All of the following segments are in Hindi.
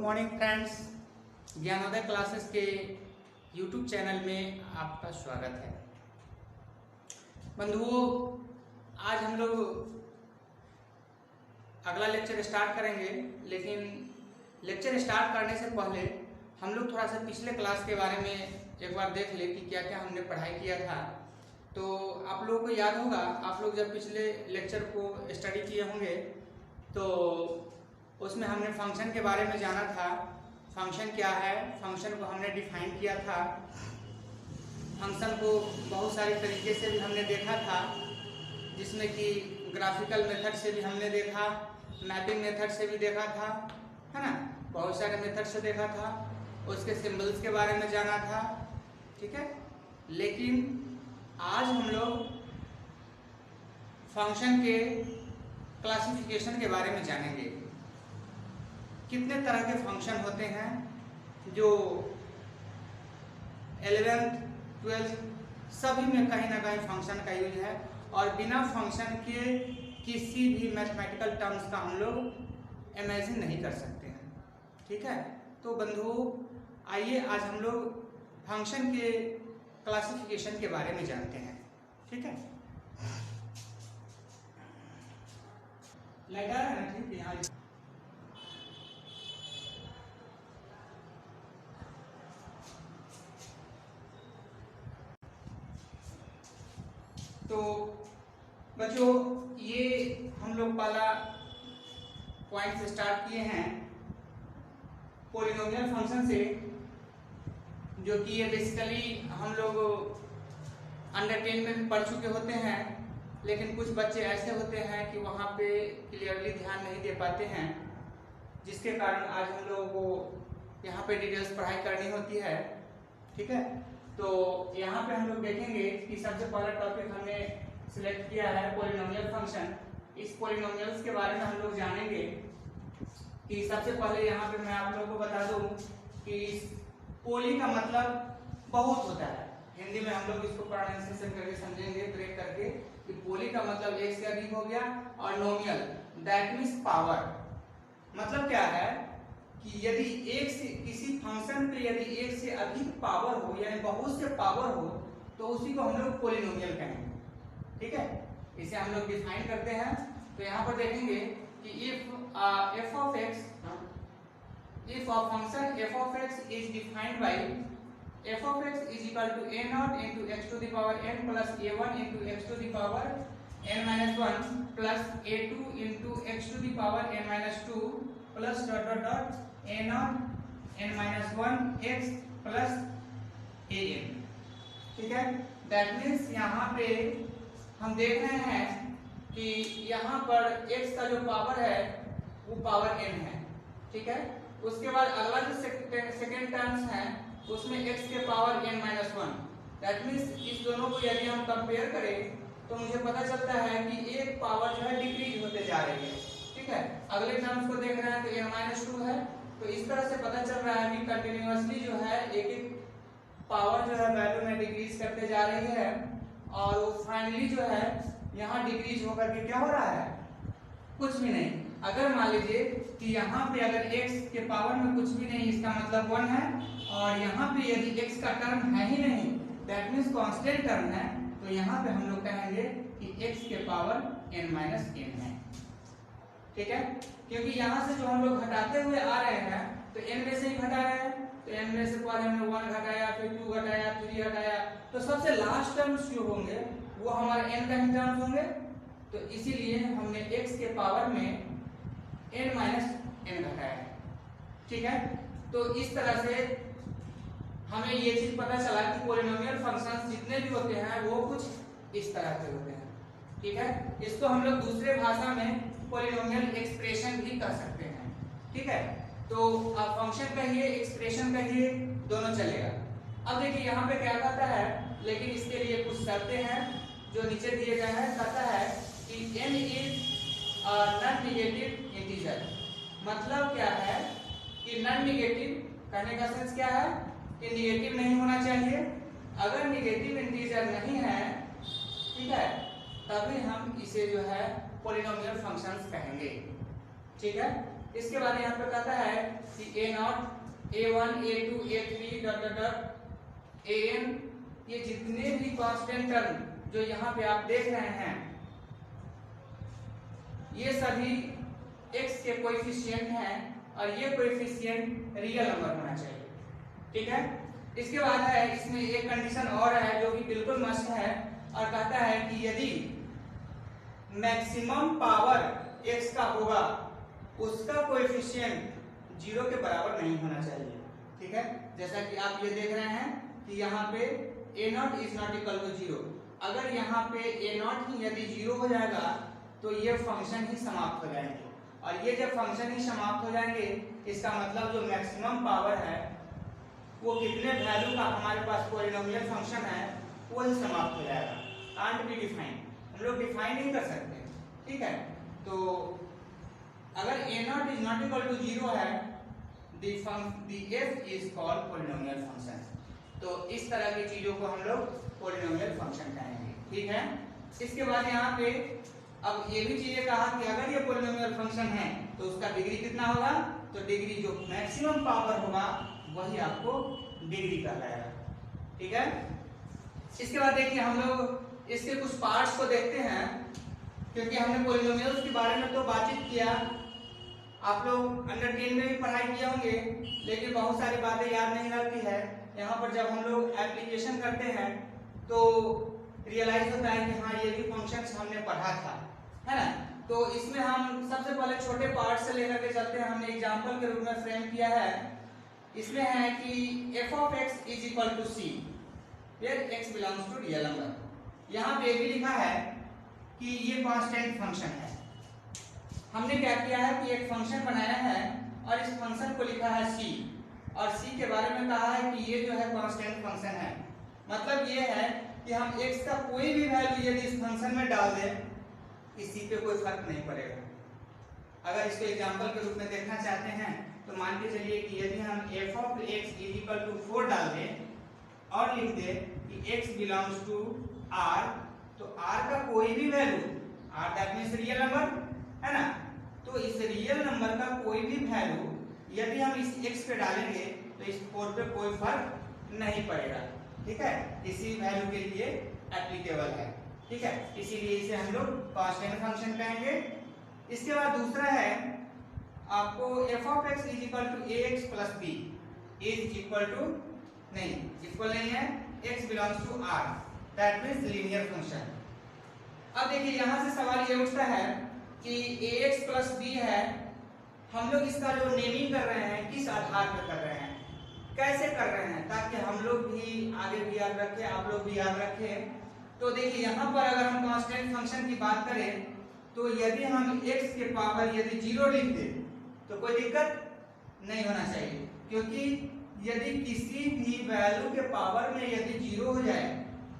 मॉर्निंग फ्रेंड्स, ज्ञानोदय क्लासेस के यूट्यूब चैनल में आपका स्वागत है। बंधुओं, आज हम लोग अगला लेक्चर स्टार्ट करेंगे, लेकिन लेक्चर स्टार्ट करने से पहले हम लोग थोड़ा सा पिछले क्लास के बारे में एक बार देख ले कि क्या क्या हमने पढ़ाई किया था। तो आप लोगों को याद होगा, आप लोग जब पिछले लेक्चर को स्टडी किए होंगे तो उसमें हमने फंक्शन के बारे में जाना था। फंक्शन क्या है, फंक्शन को हमने डिफाइन किया था। फंक्शन को बहुत सारे तरीके से भी हमने देखा था, जिसमें कि ग्राफिकल मेथड से भी हमने देखा, मैपिंग मेथड से भी देखा था, है ना। बहुत सारे मेथड से देखा था, उसके सिंबल्स के बारे में जाना था, ठीक है। लेकिन आज हम लोग फंक्शन के क्लासिफिकेशन के बारे में जानेंगे। कितने तरह के फंक्शन होते हैं जो 11th 12th सभी में कहीं ना कहीं फंक्शन का यूज है, और बिना फंक्शन के किसी भी मैथमेटिकल टर्म्स का हम लोग इमेजिन नहीं कर सकते हैं, ठीक है। तो बंधुओं, आइए आज हम लोग फंक्शन के क्लासिफिकेशन के बारे में जानते हैं, ठीक है। लेटर है ना, ठीक है। यहाँ तो बच्चों, ये हम लोग पहला पॉइंट से स्टार्ट किए हैं पॉलिनोमियल फंक्शन से, जो कि ये बेसिकली हम लोग अंडर 10 में पढ़ चुके होते हैं। लेकिन कुछ बच्चे ऐसे होते हैं कि वहाँ पे क्लियरली ध्यान नहीं दे पाते हैं, जिसके कारण आज हम लोगों को यहाँ पे डिटेल्स पढ़ाई करनी होती है, ठीक है। तो यहाँ पे हम लोग देखेंगे कि सबसे पहला टॉपिक हमने सिलेक्ट किया है पॉलिनोमियल फंक्शन। इस पॉलिनोमियल्स के बारे में हम लोग जानेंगे कि सबसे पहले यहाँ पे मैं आप लोगों को बता दूं कि पोली का मतलब बहुत होता है। हिंदी में हम लोग इसको प्रोनाउंसिएशन करके समझेंगे, ब्रेक करके, कि पोली का मतलब एक से अधिक हो गया, और नोमियल दैट मीन्स पावर। मतलब क्या है कि यदि एक से किसी फंक्शन पे यदि एक से अधिक पावर हो, यानी बहुत से पावर हो, तो उसी को हम लोग पॉलिनोमियल कहेंगे, ठीक है। इसे हम लोग डिफाइन करते हैं। तो यहाँ पर देखेंगे कि if a function f of x is defined by f of x is equal to a naught into x to the power n plus a1 into x to the power n minus 1 plus a2 into x to the power n minus 2 plus dot dot dot a naught n minus 1 x plus an, ठीक है। दैट मीन्स यहाँ पे हम देख रहे हैं कि यहाँ पर x का जो पावर है वो पावर n है, ठीक है। उसके बाद अगला जो सेकेंड टर्म्स है उसमें x के power n minus 1। That means इस दोनों को यदि हम कंपेयर करें तो मुझे पता चलता है कि एक पावर जो है डिक्रीज होते जा रही है, ठीक है। अगले टर्म्स को देख रहे हैं तो n माइनस 2 है। तो इस तरह से पता चल रहा है कि कंटिन्यूअसली जो है एक एक पावर जो है वैल्यू में डिक्रीज करते जा रही है, और फाइनली जो है यहाँ डिक्रीज होकर के क्या हो रहा है, कुछ भी नहीं। अगर मान लीजिए कि यहाँ पे अगर x के पावर में कुछ भी नहीं, इसका मतलब 1 है, और यहाँ पे यदि x का टर्म है ही नहीं, दैट मीन्स कांस्टेंट टर्म है, तो यहाँ पे हम लोग कहेंगे कि x के पावर n माइनस n है, ठीक है। क्योंकि यहाँ से जो हम लोग घटाते हुए आ रहे हैं तो n में से ही घटा रहे हैं, तो n में से पहले हमने 1 घटाया, फिर 2 घटाया, 3 घटाया, तो सबसे लास्ट टर्म्स जो होंगे वो हमारे n का ही टर्म्स होंगे। तो इसीलिए हमने x के पावर में n माइनस n घटाया है, ठीक है। तो इस तरह से हमें ये चीज पता चला कि पॉलिनोमियल फंक्शंस जितने भी होते हैं वो कुछ इस तरह के होते हैं, ठीक है। इसको हम लोग दूसरे भाषा में पॉलिनोमियल एक्सप्रेशन भी कर सकते हैं, ठीक है। तो आप फंक्शन कहिए, एक्सप्रेशन कहिए, दोनों चलेगा। अब देखिए यहाँ पे क्या कहता है, लेकिन इसके लिए कुछ शर्तें हैं जो नीचे दिए गए हैं। कहता है कि n is non negative integer. मतलब क्या है कि नॉन नेगेटिव कहने का सेंस क्या है कि नेगेटिव नहीं होना चाहिए। अगर नेगेटिव इंटीजर नहीं है, ठीक है, तभी हम इसे जो है पॉलिनोमियल फंक्शंस कहेंगे, ठीक है। इसके बाद यहाँ पे कहता है कि a0 a1 a2 a3 dot dot dot an, ये जितने भी कांस्टेंट टर्म जो यहाँ पे आप देख रहे हैं ये सभी x के कोएफिशिएंट हैं और ये कोएफिशिएंट रियल नंबर होना चाहिए। ठीक है, इसके बाद है इसमें एक कंडीशन और है जो कि बिल्कुल मस्ट है और कहता है कि यदि मैक्सिमम पावर x का होगा उसका कोएफिशिएंट 0 के बराबर नहीं होना चाहिए। ठीक है, जैसा कि आप ये देख रहे हैं कि यहाँ पे a0 is not equal to 0। अगर यहाँ पे a0 ही यदि 0 हो जाएगा तो ये फंक्शन ही समाप्त हो जाएंगे और ये जब फंक्शन ही समाप्त हो जाएंगे इसका मतलब जो मैक्सिमम पावर है वो कितने वैल्यू का हमारे पास पॉलिनोमियल फंक्शन है वो ही समाप्त हो जाएगा। कांट बी डिफाइन, हम लोग डिफाइन नहीं कर सकते। ठीक है, तो अगर a0 is not equal to 0 है the f is called polynomial function। तो इस तरह की चीजों को हम लोग पॉलिनोमियल फंक्शन कहेंगे। ठीक है, इसके बाद यहाँ पे अब ये भी चीजें कहा कि अगर ये पॉलिनोमियल फंक्शन है तो उसका डिग्री कितना होगा, तो डिग्री जो मैक्सिमम पावर होगा वही आपको डिग्री कहलाएगा। ठीक है, इसके बाद देखिए हम लोग इसके कुछ पार्ट्स को देखते हैं क्योंकि हमने पॉलिनोमियल्स के बारे में तो बातचीत किया, आप लोग अंडर 10 में भी पढ़ाई किए होंगे लेकिन बहुत सारी बातें याद नहीं रहती है। यहाँ पर जब हम लोग एप्लीकेशन करते हैं तो रियलाइज होता है कि हाँ ये भी फंक्शंस हमने पढ़ा था, है ना। तो इसमें हम सबसे पहले छोटे पार्ट से लेकर के चलते हैं। हमने एग्जांपल के रूप में फ्रेम किया है। इसमें है कि f of x is equal to c where x belongs to real number. यहाँ पे भी लिखा है कि ये कांस्टेंट फंक्शन है। हमने क्या किया है कि एक फंक्शन बनाया है और इस फंक्शन को लिखा है c और c के बारे में कहा है कि ये जो है कांस्टेंट फंक्शन है। मतलब ये है कि हम x का कोई भी वैल्यू यदि इस फंक्शन में डाल दें इसी पे कोई फर्क नहीं पड़ेगा। अगर इसको एग्जांपल के रूप में देखना चाहते हैं तो मान के चलिए कि यदि हम f of x is equal to 4 डाल दें और लिख दें कि x belongs to r, तो r का कोई भी value, r that means real number है ना, तो इस रियल नंबर का कोई भी वैल्यू यदि हम इस x पे डालेंगे तो इस 4 पे कोई फर्क नहीं पड़ेगा। ठीक है, इसी वैल्यू के लिए एप्लीकेबल है। ठीक है, इसीलिए इसे हम लोग कांस्टेंट फंक्शन कहेंगे। इसके बाद दूसरा है आपको f of x is equal to ax plus b is equal to नहीं, इक्वल नहीं है, x belongs to r that means linear function. अब देखिए यहाँ से सवाल ये उठता है कि ax plus b है, हम लोग इसका जो नेमिंग कर रहे हैं किस आधार पर कर रहे हैं, कैसे कर रहे हैं, ताकि हम लोग भी आगे भी याद रखें, आप लोग भी याद रखें। तो देखिए यहाँ पर अगर हम कांस्टेंट फंक्शन की बात करें तो यदि हम x के पावर यदि 0 लिख दें तो कोई दिक्कत नहीं होना चाहिए, क्योंकि यदि किसी भी वैल्यू के पावर में यदि 0 हो जाए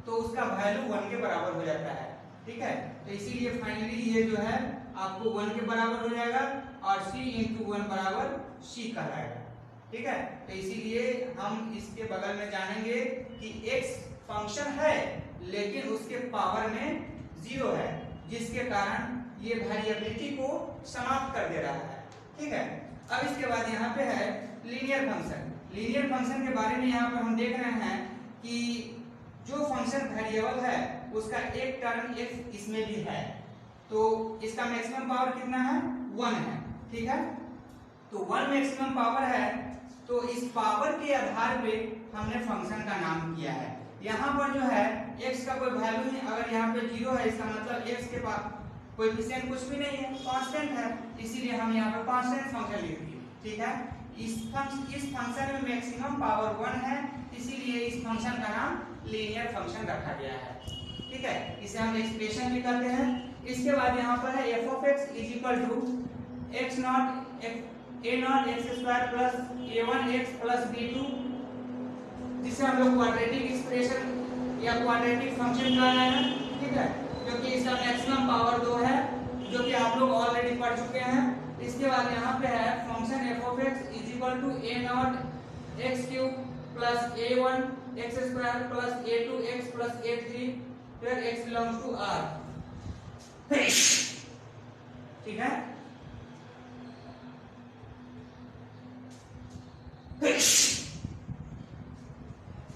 तो उसका वैल्यू 1 के बराबर हो जाता है। ठीक है, तो इसीलिए फाइनली ये जो है आपको 1 के बराबर हो जाएगा और c into 1 बराबर c कहलाएगा। ठीक है, तो इसीलिए हम इसके बगल में जानेंगे कि x फंक्शन है लेकिन उसके पावर में 0 है, जिसके कारण ये वेरिएबिलिटी को समाप्त कर दे रहा है। ठीक है, अब इसके बाद यहाँ पे है लीनियर फंक्शन। लीनियर फंक्शन के बारे में यहाँ पर हम देख रहे हैं कि जो फंक्शन वेरिएबल है उसका एक टर्म x इसमें भी है, तो इसका मैक्सिमम पावर कितना है, 1 है। ठीक है, तो 1 मैक्सिमम पावर है, तो इस पावर के आधार पे हमने फंक्शन का नाम किया है। यहाँ पर जो है x का कोई वैल्यू नहीं, अगर यहाँ पे 0 है इसका मतलब x के पास कोएफिशिएंट कुछ भी नहीं है, कांस्टेंट है, इसीलिए हम यहाँ पर कांस्टेंट फंक्शन लिख दिए। ठीक है, इस फंक्शन में मैक्सिमम पावर 1 है, इसीलिए इस फंक्शन का नाम लीनियर फंक्शन रखा गया है। ठीक है, इसे हम एक्सप्रेशन भी कहते हैं। इसके बाद यहाँ पर है f of x is equal to x naught a0 x square plus a1 x plus b2, जिसे हम लोग क्वाड्रेटिक एक्सप्रेशन या क्वाड्रेटिक फंक्शन कह रहे हैं। ठीक है, क्योंकि इसका मैक्सिमम पावर 2 है जो कि आप लोग ऑलरेडी पढ़ चुके हैं। इसके बाद यहाँ पे है function f of x is equal to a0 x cube plus a1 x square plus a2 x plus a3 where x belongs to r। ठीक है,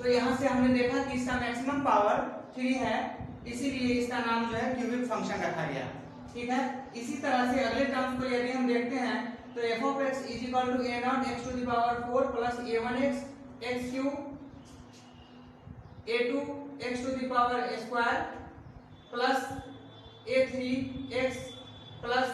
तो यहाँ से हमने देखा कि इसका मैक्सिमम पावर 3 है, इसीलिए इसका नाम जो है क्यूबिक फंक्शन रखा गया। ठीक है, इसी तरह से अगले टर्म्स को यदि हम देखते हैं तो f of x is equal to a0 x to the power 4 plus a1x x cube a2 x to the power square plus a3 x plus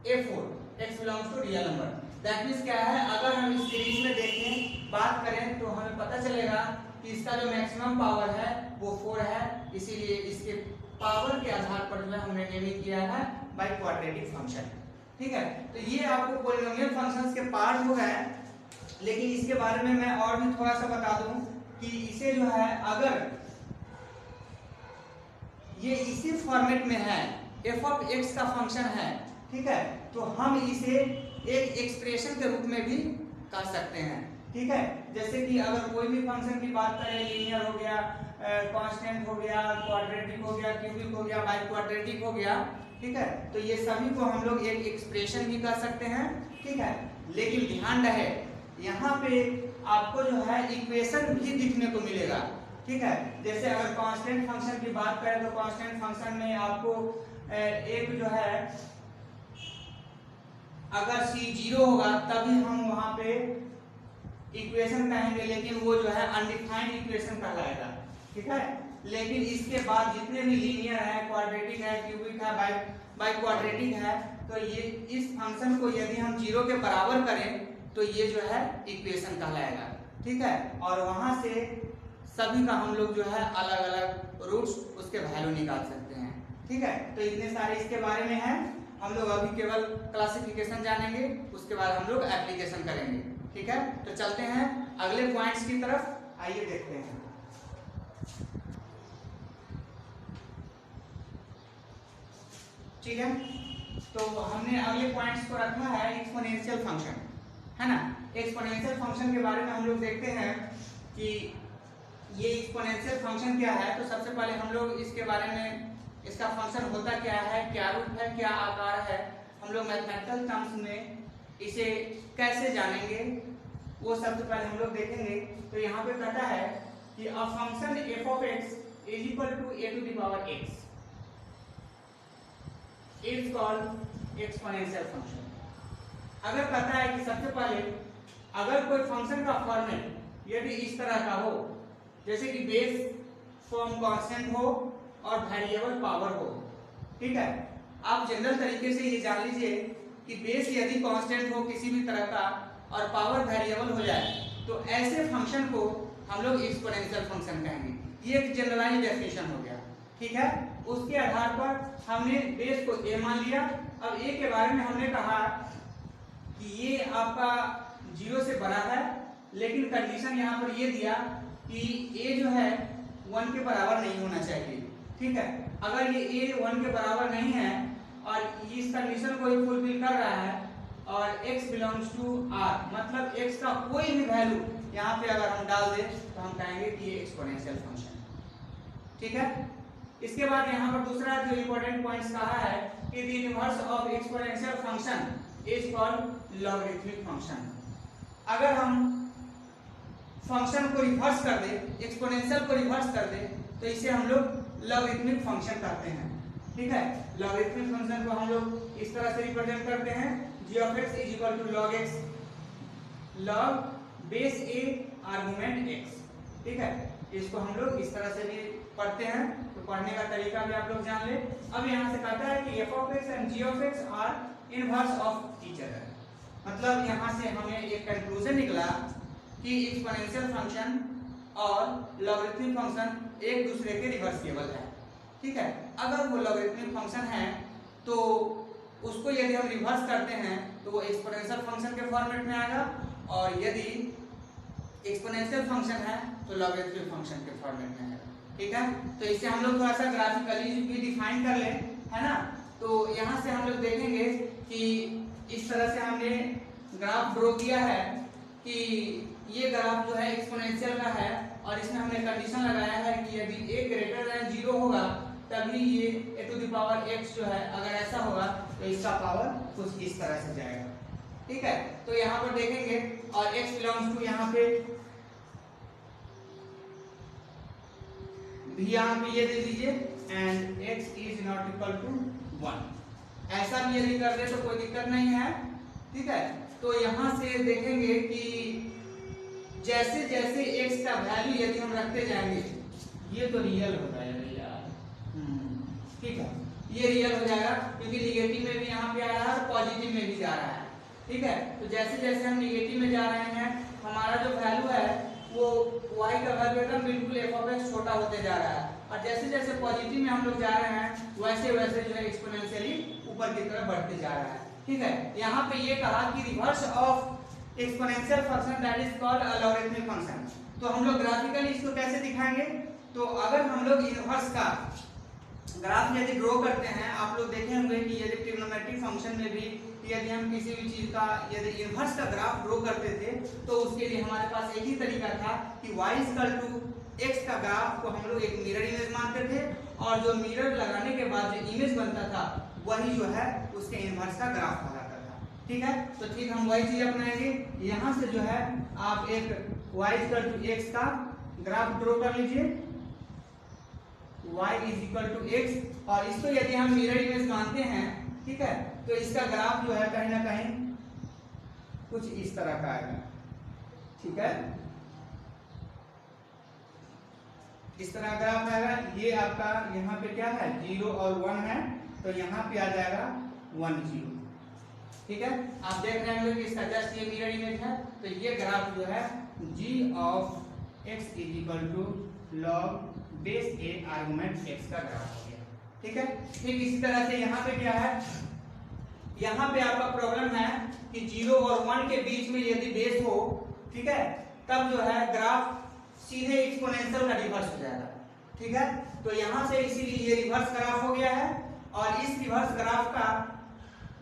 a4 x belongs to real number. That means क्या है, अगर हम इस सीरीज में देखें बात करें तो हमें पता चलेगा कि इसका जो मैक्सिमम पावर है वो 4 है, इसीलिए इसके पावर के आधार पर जो है हमने नेमिंग किया है बाय क्वाड्रेटिक फंक्शन। ठीक है, तो ये आपको पॉलिनोमियल फंक्शंस के पार्ट हो गए, लेकिन इसके बारे में मैं और भी थोड़ा सा बता दूं कि इसे जो है अगर ये इसी फॉर्मेट में है, f ऑफ x का फंक्शन है, ठीक है, तो हम इसे एक एक्सप्रेशन के रूप में भी कर सकते हैं। ठीक है, जैसे कि अगर कोई भी फंक्शन की बात करें, लीनियर हो गया, कांस्टेंट हो गया, क्वाड्रेटिक हो गया, क्यूबिक हो गया, बाई क्वाड्रेटिक हो गया, ठीक है, तो ये सभी को हम लोग एक एक्सप्रेशन भी कर सकते हैं। ठीक है, लेकिन ध्यान रहे यहाँ पे आपको जो है इक्वेशन भी दिखने को मिलेगा। ठीक है, जैसे अगर कांस्टेंट फंक्शन की बात करें तो कांस्टेंट फंक्शन में आपको एक जो है अगर c 0 होगा तभी हम वहां पे इक्वेशन कहेंगे, लेकिन वो जो है अनडिफाइंड इक्वेशन कहलाएगा। ठीक है, लेकिन इसके बाद जितने भी लीनियर है, क्वाड्रेटिक है, क्यूबिक है, बाई क्वाड्रेटिक है, तो ये इस फंक्शन को यदि हम 0 के बराबर करें तो ये जो है इक्वेशन कहलाएगा। ठीक है, और वहां से सभी का हम लोग जो है अलग अलग रूट्स उसके वैल्यू निकाल सकते हैं। ठीक है, तो इतने सारे इसके बारे में है, हम लोग अभी केवल क्लासिफिकेशन जानेंगे, उसके बाद हम लोग एप्लीकेशन करेंगे। ठीक है, तो चलते हैं अगले पॉइंट्स की तरफ, आइए देखते हैं। ठीक है, तो हमने अगले पॉइंट्स को रखा है एक्सपोनेंशियल फंक्शन, है ना। एक्सपोनेंशियल फंक्शन के बारे में हम लोग देखते हैं कि ये एक्सपोनेंशियल फंक्शन क्या है। तो सबसे पहले हम लोग इसके बारे में, इसका फंक्शन होता क्या है, क्या रूप है, क्या आकार है, हम लोग मैथमेटिकल टर्म्स में इसे कैसे जानेंगे, वो सबसे पहले हम लोग देखेंगे। तो यहाँ पे कहता है कि a function f of x is equal to a to the power x is called exponential function। अगर कहता है कि सबसे पहले अगर कोई फंक्शन का फॉर्मेट यदि इस तरह का हो, जैसे कि बेस फॉर्म कांस्टेंट हो और वेरिएबल पावर हो। ठीक है, आप जनरल तरीके से ये जान लीजिए कि बेस यदि कांस्टेंट हो किसी भी तरह का और पावर वेरिएबल हो जाए तो ऐसे फंक्शन को हम लोग एक्सपोनेंशियल फंक्शन कहेंगे। ये एक जनरलाइज्ड डेफिनेशन हो गया। ठीक है, उसके आधार पर हमने बेस को a मान लिया। अब a के बारे में हमने कहा कि ये आपका 0 से बड़ा है, लेकिन कंडीशन यहाँ पर ये दिया कि a जो है 1 के बराबर नहीं होना चाहिए। ठीक है, अगर ये a 1 के बराबर नहीं है और इस कंडीशन को ही फुलफिल कर रहा है और x बिलोंग्स टू r, मतलब x का कोई भी वैल्यू यहाँ पे अगर हम डाल दें तो हम कहेंगे कि ये एक्सपोनेंशियल फंक्शन। ठीक है, इसके बाद यहाँ पर दूसरा जो इंपॉर्टेंट पॉइंट्स कहा है कि the inverse of exponential function is called logarithmic function. अगर हम फंक्शन को रिवर्स कर दे, एक्सपोनेंशियल को रिवर्स कर दे, तो इसे हम लोग लॉगरिथमिक फंक्शन कहते हैं। ठीक है, लॉगरिथमिक फंक्शन को हम लोग इस तरह से रिप्रेजेंट करते हैं, g of x is equal to log x log base a argument x। ठीक है, इसको हम लोग इस तरह से भी पढ़ते हैं, तो पढ़ने का तरीका भी आप लोग जान ले। अब यहाँ से कहता है कि f of x and g of x are inverse of each other, मतलब यहाँ से हमें एक कंक्लूजन निकला कि एक्सपोनेंशियल फंक्शन और लॉगरिथमिक फंक्शन एक दूसरे के रिवर्सिबल है। ठीक है, अगर वो लॉगरिथमिक फंक्शन है तो उसको यदि हम रिवर्स करते हैं तो वो एक्सपोनेंशियल फंक्शन के फॉर्मेट में आएगा, और यदि एक्सपोनेंशियल फंक्शन है तो लॉगरिथमिक फंक्शन के फॉर्मेट में आएगा। ठीक है, तो इसे हम लोग थोड़ा सा ग्राफिकली भी डिफाइन कर लें, है ना। तो यहाँ से हम लोग देखेंगे कि इस तरह से हमने ग्राफ ड्रॉ किया है कि ये ग्राफ जो है एक्सपोनेंशियल का है, और इसमें हमने कंडीशन लगाया है कि यदि a ग्रेटर देन 0 होगा तभी ये a to the power x जो है, अगर ऐसा होगा तो इसका पावर कुछ इस तरह से जाएगा। ठीक है, तो यहाँ पर देखेंगे और x बिलोंग्स टू यहाँ पे भी यहाँ पे ये दे दीजिए and x is not equal to 1। ऐसा भी यदि कर दे तो कोई दिक्कत नहीं है, ठीक है। तो यहाँ से देखेंगे कि जैसे जैसे x का वैल्यू यदि हम रखते जाएंगे, ये तो रियल हो जाएगा यार, ठीक है, ये रियल हो जाएगा क्योंकि निगेटिव में भी यहाँ पे आ रहा है और पॉजिटिव में भी जा रहा है, ठीक है। तो जैसे जैसे हम निगेटिव में जा रहे हैं हमारा जो वैल्यू है वो y का वैल्यू एकदम बिल्कुल f(x) छोटा होते जा रहा है, और जैसे जैसे पॉजिटिव में हम लोग जा रहे हैं वैसे वैसे जो है एक्सपोनेंशियली ऊपर की तरफ बढ़ते जा रहा है, ठीक है। यहाँ पे ये कहा कि reverse of exponential function that is called a logarithmic function. तो हम लोग ग्राफिकली इसको कैसे दिखाएंगे, तो अगर हम लोग इनवर्स का ग्राफ यदि ड्रॉ करते हैं, आप लोग देखे होंगे कि यदि ट्रिग्नोमेट्रिक फंक्शन में भी यदि हम किसी भी चीज का यदि इनवर्स का ग्राफ ड्रॉ करते थे तो उसके लिए हमारे पास एक ही तरीका था कि y = x का ग्राफ को हम लोग एक मिरर इमेज मानते थे, और जो मिरर लगाने के बाद जो इमेज बनता था वही जो है उसके इनवर्स का ग्राफ कहलाता था, ठीक है। तो ठीक हम वही चीज अपनाएंगे। यहाँ से जो है आप एक y = x का ग्राफ ड्रॉ कर लीजिए, y = x, और इसको यदि हम मिरर इमेज मानते हैं, ठीक है, तो इसका ग्राफ जो है कहीं ना कहीं कुछ इस तरह का आएगा, ठीक है, इस तरह ग्राफ आएगा। ये आपका यहाँ पे क्या है 0 और 1 है, तो यहाँ पे आ जाएगा 1 0, ठीक है। आप देख रहे होंगे कि इसका जस्ट ये मिरर इमेज है, तो ये ग्राफ जो है g(x) = log base a argument x का ग्राफ हो गया, ठीक है। ठीक इसी तरह से यहाँ पे क्या है, यहाँ पे आपका प्रॉब्लम है कि 0 और 1 के बीच में यदि बेस हो, ठीक है, तब जो है ग्राफ सीधे एक्सपोनेंशियल का रिवर्स हो जाएगा, ठीक है। तो यहाँ से इसीलिए ये रिवर्स ग्राफ हो गया है, और इस रिवर्स ग्राफ का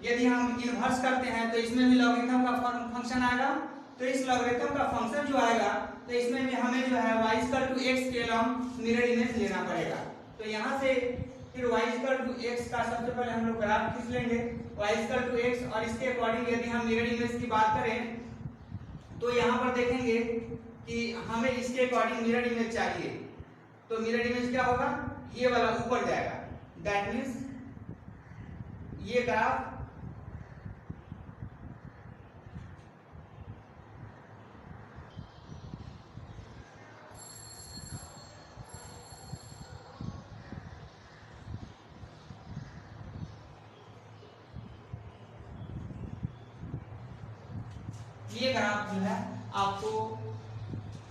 यदि हम इनवर्स करते हैं तो इसमें भी लॉगरिथम का फंक्शन आएगा। तो इस लॉगरिथम का फंक्शन जो आएगा तो इसमें भी हमें जो है y = x के लॉन्ग मिरर इमेज लेना पड़ेगा। तो यहाँ से फिर y = x का सबसे पहले हम लोग ग्राफ खींच लेंगे y = x, और इसके अकॉर्डिंग यदि हम मिरर इमेज की बात करें तो यहाँ पर देखेंगे कि हमें इसके अकॉर्डिंग मिरर इमेज चाहिए। तो मिरर इमेज क्या होगा, ये वाला ऊपर जाएगा, दैट मीन्स ये ग्राफ ये ग्राफ जो है आपको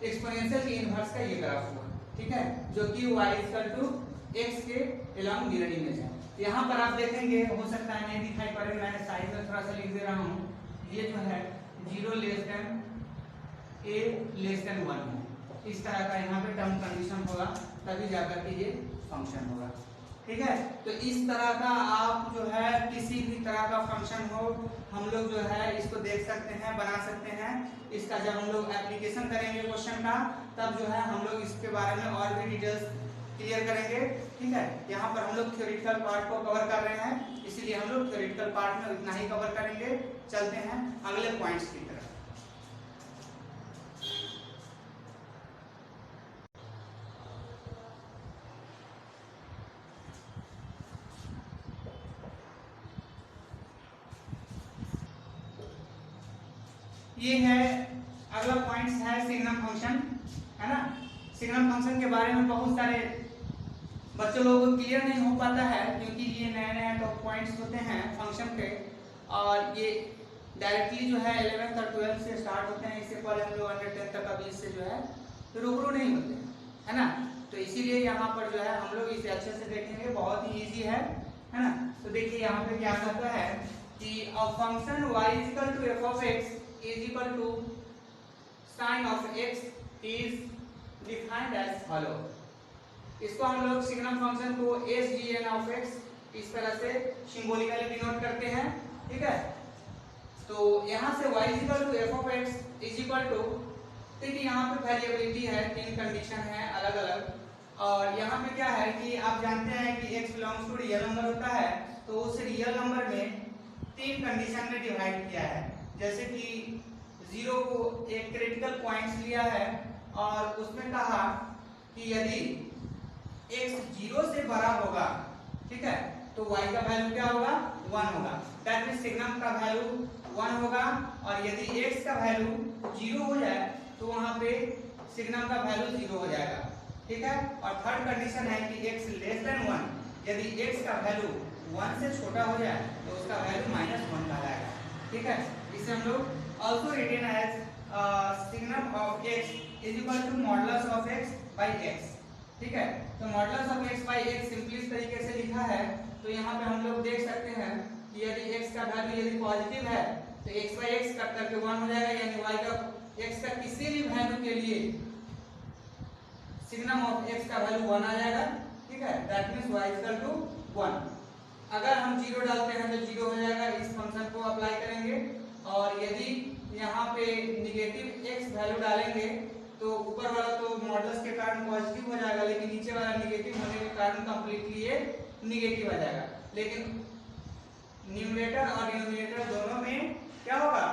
एक्सपोनेंशियल के इनवर्स का ये ग्राफ हुआ, ठीक है, जो कि y = x के अलोंग मिरर इमेज है। यहाँ पर आप देखेंगे, हो सकता है नहीं दिखाई पड़े, मैं साइड में थोड़ा सा लिख दे रहा हूँ, ये जो है 0 a < 1 है, इस तरह का यहाँ पे टर्म कंडीशन होगा, तभी जाकर के ये फंक्शन होगा, ठीक है। तो इस तरह का आप जो है किसी भी तरह का फंक्शन हो हम लोग जो है इसको देख सकते हैं, बना सकते हैं। इसका जब हम लोग एप्लीकेशन करेंगे क्वेश्चन का, तब जो है हम लोग इसके बारे में और भी डिटेल्स क्लियर करेंगे, ठीक है। यहाँ पर हम लोग थ्योरेटिकल पार्ट को कवर कर रहे हैं, इसीलिए हम लोग थ्योरेटिकल पार्ट में इतना ही कवर करेंगे। चलते हैं अगले पॉइंट्स की तरफ। ये है अगला पॉइंट्स है सिग्नम फंक्शन, है ना। सिग्नम फंक्शन के बारे में बहुत सारे बच्चों लोगों को क्लियर नहीं हो पाता है, क्योंकि ये नए नए तो पॉइंट्स होते हैं फंक्शन के, और ये डायरेक्टली जो है 11th और 12th से स्टार्ट होते हैं। इससे पहले हम लोग अंडर 10th तक अभी इससे जो है रूबरू नहीं होते, है ना। तो इसीलिए यहाँ पर जो है हम लोग इसे अच्छे से देखेंगे, बहुत ही ईजी है ना। तो देखिए यहाँ पे क्या कहता है कि a function y = f(x) = sin of x is defined as follow। इसको हम लोग सिग्नम फंक्शन को SGN(x) इस तरह से सिंबॉलिकली डिनोट करते हैं, ठीक है। तो यहाँ से y = f(x) देखिए यहाँ पे वेरिएबिलिटी है, 3 कंडीशन है अलग अलग, और यहाँ पे क्या है कि आप जानते हैं कि x belongs to real number होता है, तो उस रियल नंबर में 3 कंडीशन में डिवाइड किया है। जैसे कि 0 को एक क्रिटिकल पॉइंट्स लिया है, और उसमें कहा कि यदि x 0 से बड़ा होगा, ठीक है, तो y का वैल्यू क्या होगा 1 होगा। दैट मींस सिग्नम का वैल्यू 1 होगा और यदि x का वैल्यू 0 हो जाए तो वहां पे सिग्नम का वैल्यू 0 हो जाएगा, ठीक है। और थर्ड कंडीशन है कि x लेस देन 1, यदि x का वैल्यू 1 से छोटा हो जाए तो उसका वैल्यू -1 कहलाएगा, ठीक है। इसे हम लोग also written as signum of x is equal to modulus of x by x, ठीक है। तो modulus of x by x simply इस तरीके से लिखा है, तो यहाँ पे हम लोग देख सकते हैं कि यदि x का वैल्यू यदि पॉजिटिव है तो x बाय x कट करके 1 हो जाएगा, यानी y का x का किसी भी वैल्यू के लिए सिग्नम ऑफ x का वैल्यू 1 आ जाएगा, ठीक है। That means y equal to 1। अगर हम 0 डालते हैं तो 0 हो जाएगा, इस फंक्शन को अप्लाई करेंगे। और यदि यहाँ पे निगेटिव x वैल्यू डालेंगे तो ऊपर वाला तो मॉडुलस के कारण पॉजिटिव हो जाएगा, लेकिन नीचे वाला निगेटिव होने के कारण कंप्लीटली ये निगेटिव आ जाएगा। लेकिन न्यूमरेटर और डिनोमिनेटर दोनों में क्या होगा,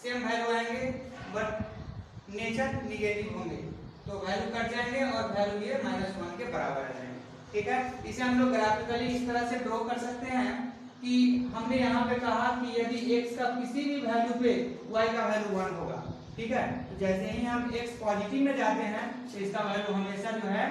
सेम वैल्यू आएंगे, बट नेचर निगेटिव होंगे, तो वैल्यू कट जाएंगे और वैल्यू ये -1 के बराबर आ जाएंगे, ठीक है। इसे हम लोग ग्राफिकली इस तरह से ड्रॉ कर सकते हैं कि हमने यहाँ पे कहा कि यदि x का किसी भी वैल्यू पे y का वैल्यू 1 होगा, ठीक है, तो जैसे ही हम x पॉजिटिव में जाते हैं तो इसका वैल्यू हमेशा जो है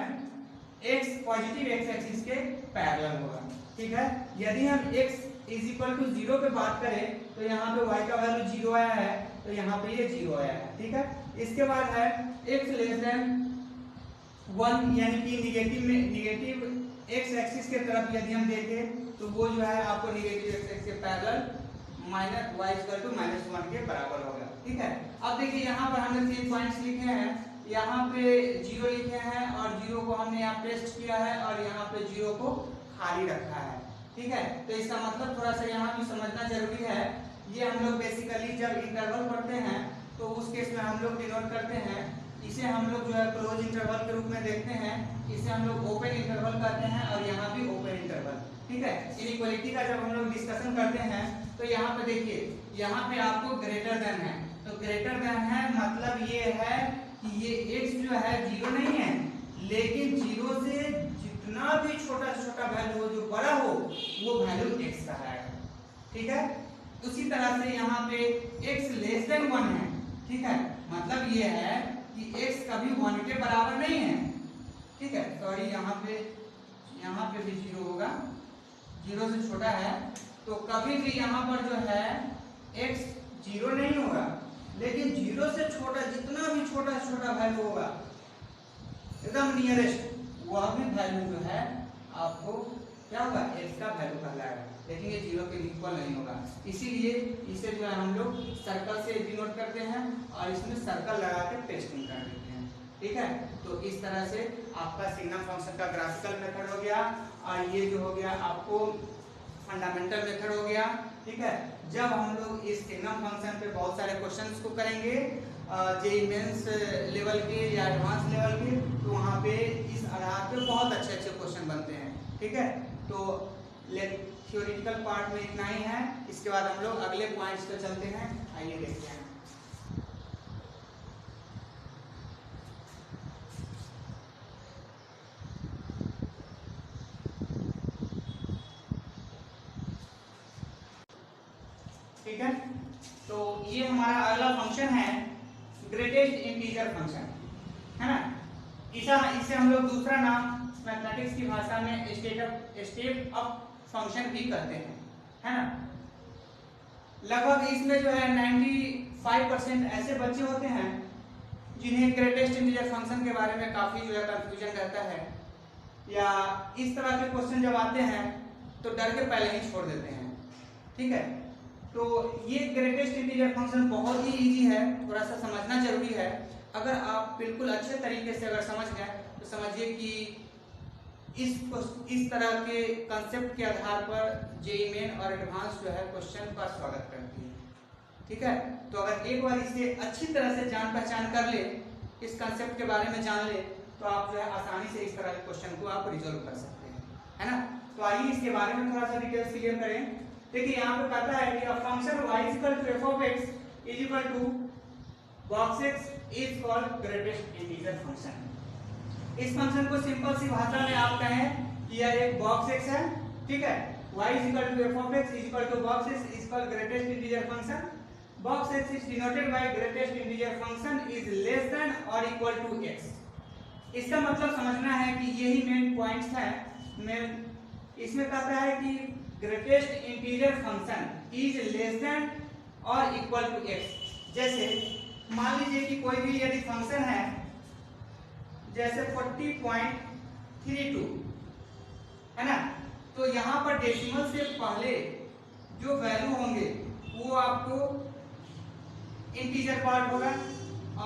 x पॉजिटिव x एक्सिस के पैरेलल होगा, ठीक है। यदि हम x इज इक्वल टू 0 पे बात करें तो यहाँ पे y का वैल्यू 0 आया है, तो यहाँ पे ये 0 आया है, ठीक है। इसके बाद है x लेस देन 1, यानी कि निगेटिव x एक्सिस के तरफ यदि हम देखें तो वो जो है आपको निगेटिव x एक्सिस के पैरेलल y इक्वल टू -1 के बराबर होगा, ठीक है। अब देखिए यहाँ पर हमने 3 पॉइंट्स लिखे हैं, यहाँ पे 0 लिखे हैं और 0 को हमने यहाँ पेस्ट किया है और यहाँ पे 0 को खाली रखा है, ठीक है। तो इसका मतलब थोड़ा सा यहाँ भी समझना जरूरी है। ये हम लोग बेसिकली जब इंटरवल पढ़ते हैं तो उस केस में हम लोग डिनोट करते हैं, इसे हम लोग जो है क्लोज इंटरवल के रूप में देखते हैं, इसे हम लोग ओपन इंटरवल कहते हैं और यहाँ भी ओपन इंटरवल, ठीक है। इनइक्वालिटी का जब हम लोग डिस्कशन करते हैं तो यहाँ पे देखिए, यहाँ पे आपको ग्रेटर देन है, तो ग्रेटर देन है मतलब ये है कि ये x जो है 0 नहीं है, लेकिन 0 से जितना भी छोटा से छोटा वैल्यू हो जो बड़ा हो वो वैल्यू x का है, ठीक है। उसी तरह से यहाँ पे x लेस देन 1 है, ठीक है, मतलब ये है कि x कभी 1 के बराबर नहीं है, ठीक है। सॉरी यहाँ पे भी 0 होगा, 0 से छोटा है, तो कभी भी यहाँ पर जो है x 0 नहीं होगा, लेकिन 0 से छोटा जितना भी छोटा से छोटा वैल्यू होगा एकदम नियरेस्ट, वह भी वैल्यू जो है आपको क्या होगा x का वैल्यू कहलाएगा, लेकिन ये 0 के इक्वल नहीं होगा। इसीलिए इसे जो है हम लोग सर्कल से डिनोट करते हैं और इसमें सर्कल लगा के पेस्टिंग कर देते हैं, ठीक है। तो इस तरह से आपका सिग्नम फंक्शन का ग्राफिकल मेथड हो गया और ये जो हो गया आपको फंडामेंटल मेथड हो गया, ठीक है। जब हम लोग इस सिग्नम फंक्शन पे बहुत सारे क्वेश्चंस को करेंगे जेईई मेंस लेवल के या एडवांस लेवल के, तो वहाँ पे इस आधार पे बहुत अच्छे अच्छे क्वेश्चन बनते हैं, ठीक है। तो थ्योरेटिकल पार्ट में इतना ही है, इसके बाद हम लोग अगले पॉइंट्स पे चलते हैं, आइए देखते हैं। ठीक है, तो ये हमारा अगला फंक्शन है ग्रेटेस्ट इंटीजर फंक्शन, है ना। इसे हम लोग दूसरा नाम मैथमेटिक्स की भाषा में स्टेप अप फंक्शन भी कहते हैं, है ना। लगभग इसमें जो है 95% ऐसे बच्चे होते हैं जिन्हें ग्रेटेस्ट इंटीजर फंक्शन के बारे में काफी जो है कंफ्यूजन रहता है, या इस तरह के क्वेश्चन जब आते हैं तो डर के पहले ही छोड़ देते हैं, ठीक है। तो ये ग्रेटेस्ट इंटीजर फंक्शन बहुत ही इजी है, थोड़ा सा समझना जरूरी है। अगर आप बिल्कुल अच्छे तरीके से अगर समझ गए तो समझिए कि इस तरह के कंसेप्ट के आधार पर जेईई मेन और एडवांस जो है क्वेश्चन का स्वागत करती है, ठीक है। तो अगर एक बार इसे अच्छी तरह से जान पहचान कर ले, इस कंसेप्ट के बारे में जान ले, तो आप जो है आसानी से इस तरह के क्वेश्चन को आप रिजॉल्व कर सकते हैं, है ना। तो आइए इसके बारे में थोड़ा सा डिटेल्स क्लियर करें। देखिए यहाँ पे कहता है कि a function y is equal to f of x is equal to box x is called greatest integer function। इस फंक्शन को सिंपल सी भाषा में आप कहें कि यह एक बॉक्स एक्स है, ठीक है। y is equal to f of x is equal to box x is equal greatest integer function. Box x is denoted by greatest integer function is less than or equal to x. इसका मतलब समझना है कि यही मेन पॉइंट्स है। इसमें कहता है कि greatest integer function is less than और इक्वल टू x। जैसे मान लीजिए कि कोई भी यदि फंक्शन है जैसे 40.32 है ना, तो यहाँ पर डेसिमल से पहले जो वैल्यू होंगे वो आपको इंटीजर पार्ट होगा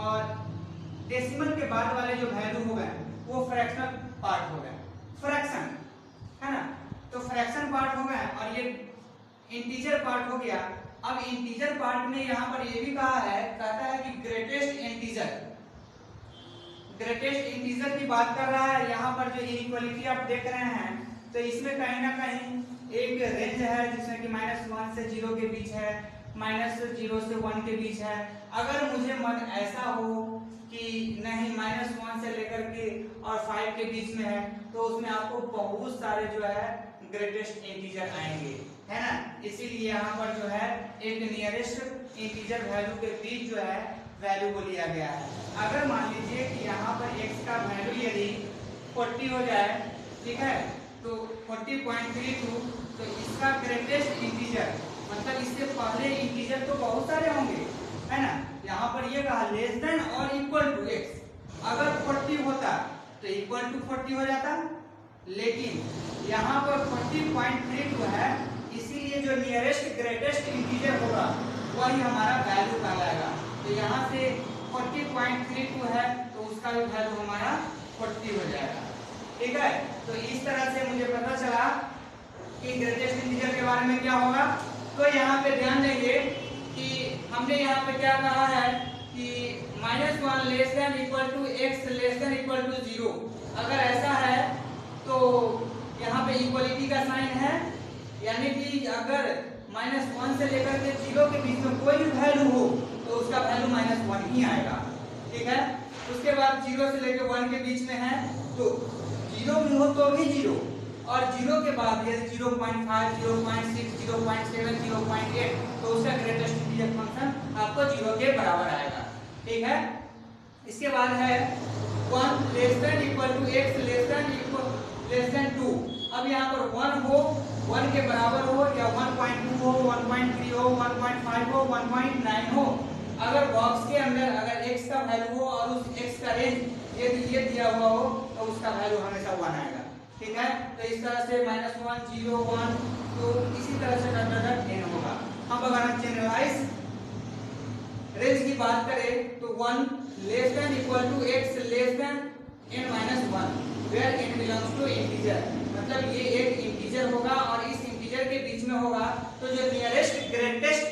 और डेसिमल के बाद वाले जो वैल्यू होगा वो फ्रैक्शनल पार्ट होगा, फ्रैक्शन है ना। तो फ्रैक्शन पार्ट होगा और ये इंटीजर पार्ट हो गया। अब इंटीजर पार्ट में यहाँ पर ये भी कहा है, कहता है कि ग्रेटेस्ट इंटीजर की बात कर रहा है। यहाँ पर जो इनइक्वालिटी आप देख रहे हैं तो इसमें कहीं ना कहीं एक रेंज है जिसमें कि -1 से 0 के बीच है, -0 से 1 के बीच है। अगर मुझे मन ऐसा हो कि नहीं -1 से लेकर के और 5 के बीच में है तो उसमें आपको बहुत सारे जो है ग्रेटेस्ट इंटीजर आएंगे, है ना। इसीलिए यहाँ पर जो है एक नियरेस्ट इंटीजर वैल्यू के बीच जो है वैल्यू को लिया गया है। अगर मान लीजिए कि यहाँ पर x का वैल्यू यदि 40 हो जाए, ठीक है, तो 40.32 तो इसका ग्रेटेस्ट इंटीजर मतलब इससे पहले इंटीजर तो बहुत सारे होंगे, है ना। यहाँ पर ये कहा लेस देन और इक्वल टू x। अगर 40 होता तो इक्वल टू 40 हो जाता, लेकिन यहाँ पर 40.32 है, इसीलिए जो नियरेस्ट ग्रेटेस्ट इंटीजर होगा वही हमारा वैल्यू कहलाएगा। तो यहाँ से 40.32 है तो उसका भी वैल्यू हमारा 40 हो जाएगा, ठीक है। तो इस तरह से मुझे पता चला कि ग्रेटेस्ट इंटीजर के बारे में क्या होगा। तो यहाँ पे ध्यान देंगे कि हमने यहाँ पे क्या कहा है कि -1 less than equal to x less than equal to 0। अगर ऐसा है तो यहाँ पे इक्वलिटी का साइन है, यानी कि अगर -1 से लेकर के 0 के बीच में कोई भी वैल्यू हो तो उसका वैल्यू -1 ही आएगा, ठीक है। उसके बाद 0 से लेकर 1 के बीच में है तो 0 में हो तो भी 0 और 0 के बाद यदि 0.5, 0.6, 0.7, 0.8 तो उसका ग्रेटेस्ट इंटीजर फंक्शन आपको 0 के बराबर आएगा, ठीक है। इसके बाद है 1 less than equal to x less than 2। अब यहाँ पर 1 हो, 1 के बराबर हो या 1.2 हो, 1.3 हो, 1.5 हो, 1.9 हो। अगर बॉक्स के अंदर अगर x का वैल्यू हो और उस x का रेंज यदि ये दिया हुआ हो तो उसका वैल्यू हमेशा 1 आएगा, ठीक है। तो इस तरह से -1, 0, 1 तो इसी तरह से n होगा। अब अगर हम जनरलाइज रेंज की बात करें तो 1 less than equal to x less than n-1 where n belongs to integer. मतलब ये एक इंटीजर होगा और इस इंटीजर के बीच में होगा तो जो नियरेस्ट ग्रेटेस्ट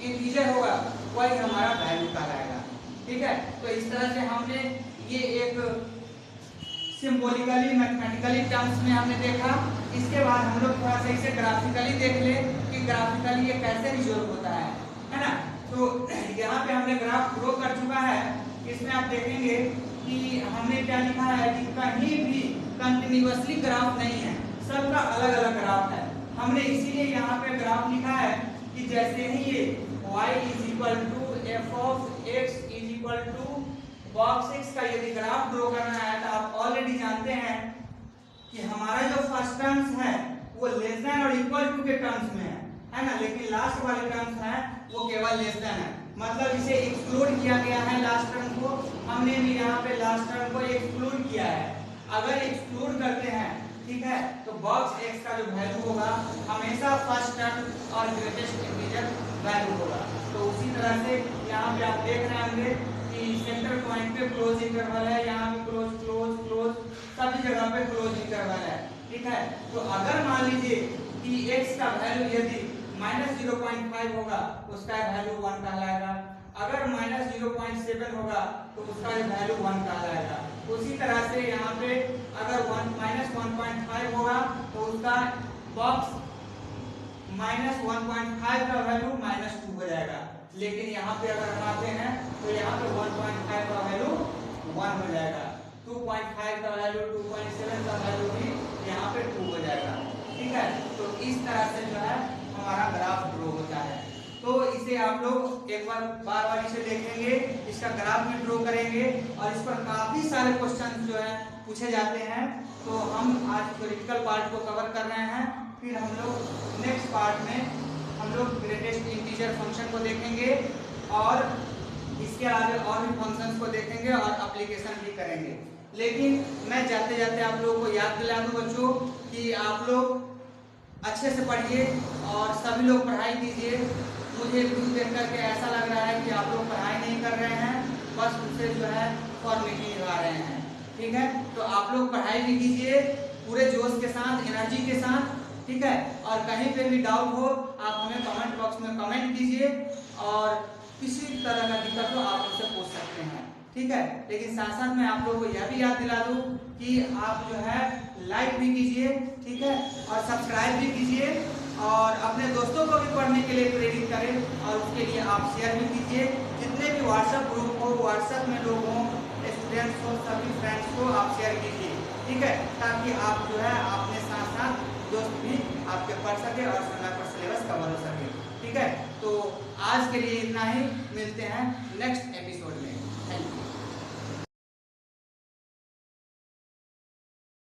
इंटीजर होगा वही हमारा वैल्यू कहलाएगा, ठीक है। तो इस तरह से हमने ये एक सिंबॉलिकली मैथमेटिकली टर्म्स में हमने देखा। इसके बाद हम लोग थोड़ा सा इसे ग्राफिकली देख ले कि ग्राफिकली ये कैसे रिजॉल्व होता है ना। तो यहाँ पे हमने ग्राफ ड्रॉ कर चुका है। इसमें आप देखेंगे कि हमने क्या लिखा है कि कहीं भी कंटिन्यूअसली ग्राफ नहीं है, सबका अलग अलग ग्राफ है। हमने इसीलिए यहाँ पे ग्राफ लिखा है कि जैसे ही ये y is equal to f of x is equal to box x का यदि ग्राफ ड्रॉ करना है तो आप ऑलरेडी जानते हैं कि हमारा जो फर्स्ट टर्म्स है वो लेस देन और इक्वल टू के टर्म्स में है ना, लेकिन लास्ट वाले टर्म्स हैं वो केवल लेस देन है, मतलब इसे एक्सक्लूड किया गया है लास्ट टर्म को। हमने भी यहाँ पे लास्ट टर्म को एक्सक्लूड किया है। अगर एक्सक्लूड करते हैं, ठीक है, तो बॉक्स x का जो वैल्यू होगा हमेशा फर्स्ट टर्म और ग्रेटेस्ट इंटीजर वैल्यू होगा। तो उसी तरह से यहाँ पे आप देख रहे होंगे कि सेंटर पॉइंट पे क्लोज इंटरवल है, यहाँ भी क्लोज क्लोज क्लोज सभी जगह पे क्लोज इंटरवल है, ठीक है। तो अगर मान लीजिए कि x का वैल्यू यदि -0.5 होगा उसका वैल्यू 1 कहलाएगा, अगर -0.7 होगा तो उसका वैल्यू 1 कहलाएगा। उसी तरह से यहाँ पे अगर -1.5 होगा तो उसका बॉक्स -1.5 का वैल्यू -2 हो जाएगा। लेकिन यहाँ पे अगर हम आते हैं तो यहाँ पे 1.5 का वैल्यू 1 हो जाएगा। 2.5 का वैल्यू, 2.7 का वैल्यू भी यहाँ पे 2 हो जाएगा। ठीक है, तो इस तरह से जो है हमारा ग्राफ ड्रॉ होता है। तो इसे आप लोग एक बार बार इसे देखेंगे, इसका ग्राफ भी ड्रॉ करेंगे और इस पर काफी सारे क्वेश्चन जो है पूछे जाते हैं। तो हम आज थ्योरेटिकल पार्ट को कवर कर रहे हैं, फिर हम लोग नेक्स्ट पार्ट में हम लोग ग्रेटेस्ट इंटीजर फंक्शन को देखेंगे और इसके आगे और भी फंक्शंस को देखेंगे और एप्लीकेशन भी करेंगे। लेकिन मैं जाते जाते आप लोगों को याद दिला दूं बच्चों कि आप लोग अच्छे से पढ़िए और सभी लोग पढ़ाई कीजिए। मुझे वीडियो देख करके ऐसा लग रहा है कि आप लोग पढ़ाई नहीं कर रहे हैं, बस उसे जो है फॉर्मेलिटी निभा रहे हैं। ठीक है, तो आप लोग पढ़ाई भी कीजिए पूरे जोश के साथ, एनर्जी के साथ। ठीक है, और कहीं पे भी डाउट हो आप हमें कमेंट बॉक्स में कमेंट कीजिए और किसी तरह का दिक्कत हो आप हमसे पूछ सकते हैं। ठीक है, लेकिन साथ साथ में आप लोगों को यह भी याद दिला दूं कि आप जो है लाइक भी कीजिए, ठीक है, और सब्सक्राइब भी कीजिए और अपने दोस्तों को भी पढ़ने के लिए प्रेरित करें और उसके लिए आप शेयर भी कीजिए। जितने भी व्हाट्सएप ग्रुप हो, व्हाट्सएप में लोग हों, स्टूडेंट्स हो, सभी फ्रेंड्स को आप शेयर कीजिए। ठीक है, ताकि आप जो है अपने साथ साथ दोस्त भी आपके पढ़ सके और समय पर सिलेबस कवर हो सके। ठीक है, तो आज के लिए इतना ही, मिलते हैं नेक्स्ट एपिसोड में।